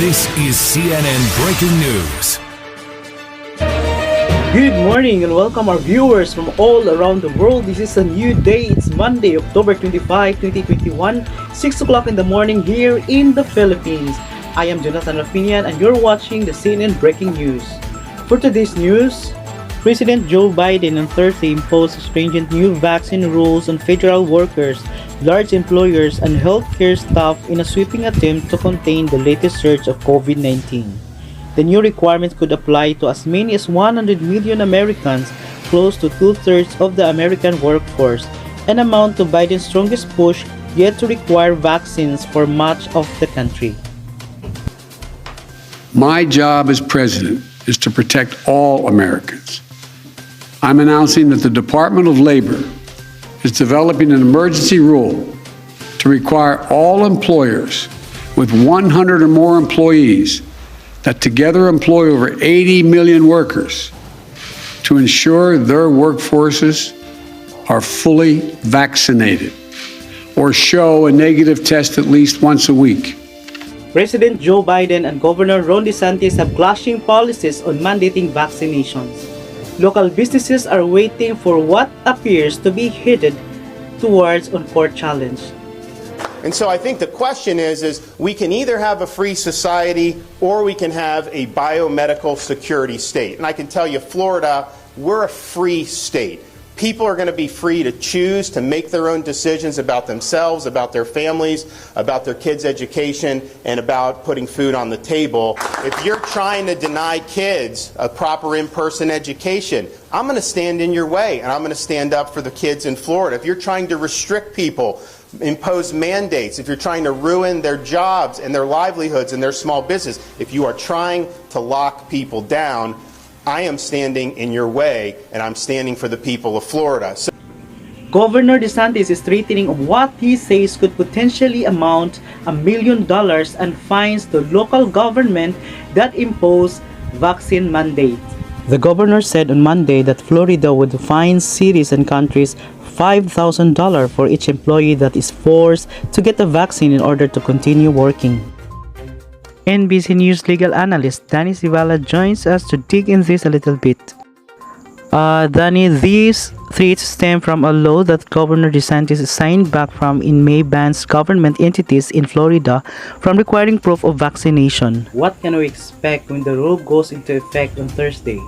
This is CNN Breaking News. Good morning and welcome our viewers from all around the world. This is a new day. It's Monday, October 25, 2021, 6 o'clock in the morning here in the Philippines. I am Jonathan Rafinian and you're watching the CNN Breaking News. For today's news, President Joe Biden on Thursday imposed stringent new vaccine rules on federal workers, large employers, and healthcare staff in a sweeping attempt to contain the latest surge of COVID-19. The new requirements could apply to as many as 100 million Americans, close to two-thirds of the American workforce, and amount to Biden's strongest push yet to require vaccines for much of the country. My job as president is to protect all Americans. I'm announcing that the Department of Labor is developing an emergency rule to require all employers with 100 or more employees that together employ over 80 million workers to ensure their workforces are fully vaccinated or show a negative test at least once a week. President Joe Biden and Governor Ron DeSantis have clashing policies on mandating vaccinations. Local businesses are waiting for what appears to be headed towards on-court challenge. And so I think the question is we can either have a free society or we can have a biomedical security state. And I can tell you, Florida, we're a free state. People are going to be free to choose to make their own decisions about themselves, about their families, about their kids' education, and about putting food on the table. If you're trying to deny kids a proper in-person education, I'm going to stand in your way, and I'm going to stand up for the kids in Florida. If you're trying to restrict people, impose mandates, if you're trying to ruin their jobs and their livelihoods and their small business, if you are trying to lock people down, I am standing in your way, and I'm standing for the people of Florida. Governor DeSantis is threatening what he says could potentially amount $1 million and fines to local government that impose vaccine mandate. The governor said on Monday that Florida would fine cities and counties $5,000 for each employee that is forced to get the vaccine in order to continue working. NBC News legal analyst Danny Sivala joins us to dig in this a little bit. Danny, these threats stem from a law that Governor DeSantis signed back from in May bans government entities in Florida from requiring proof of vaccination. What can we expect when the rule goes into effect on Thursday?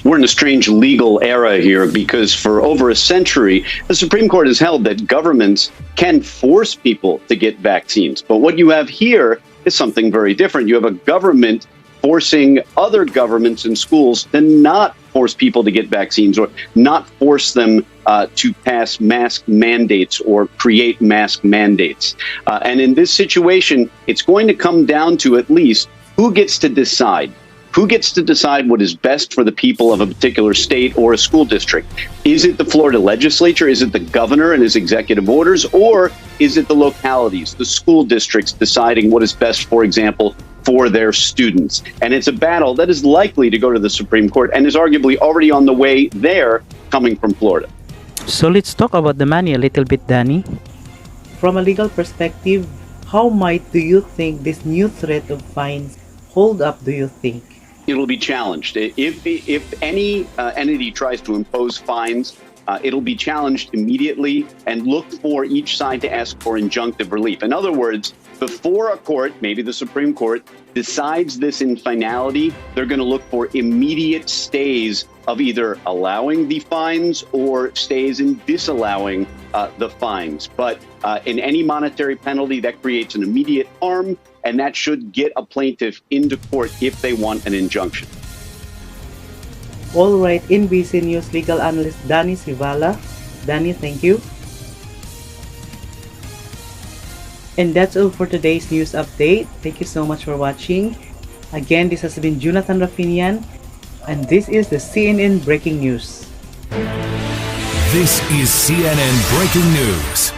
We're in a strange legal era here because for over a century, the Supreme Court has held that governments can force people to get vaccines. But what you have here is something very different. You have a government forcing other governments and schools to not force people to get vaccines or not force them to pass mask mandates or create mask mandates. And in this situation, it's going to come down to at least who gets to decide. Who gets to decide what is best for the people of a particular state or a school district? Is it the Florida legislature? Is it the governor and his executive orders? Or is it the localities, the school districts deciding what is best, for example, for their students? And it's a battle that is likely to go to the Supreme Court and is arguably already on the way there coming from Florida. So let's talk about the money a little bit, Danny. From a legal perspective, how might do you think this new threat of fines hold up, do you think? It'll be challenged. If any entity tries to impose fines, it'll be challenged immediately and look for each side to ask for injunctive relief. In other words, before a court, maybe the Supreme Court, decides this in finality, they're going to look for immediate stays of either allowing the fines or stays in disallowing the fines. But in any monetary penalty, that creates an immediate harm, and that should get a plaintiff into court if they want an injunction. All right, NBC News legal analyst Danny Sivala. Danny, thank you. And that's all for today's news update. Thank you so much for watching. Again, this has been Jonathan Rafinian, and this is the CNN Breaking News. This is CNN Breaking News.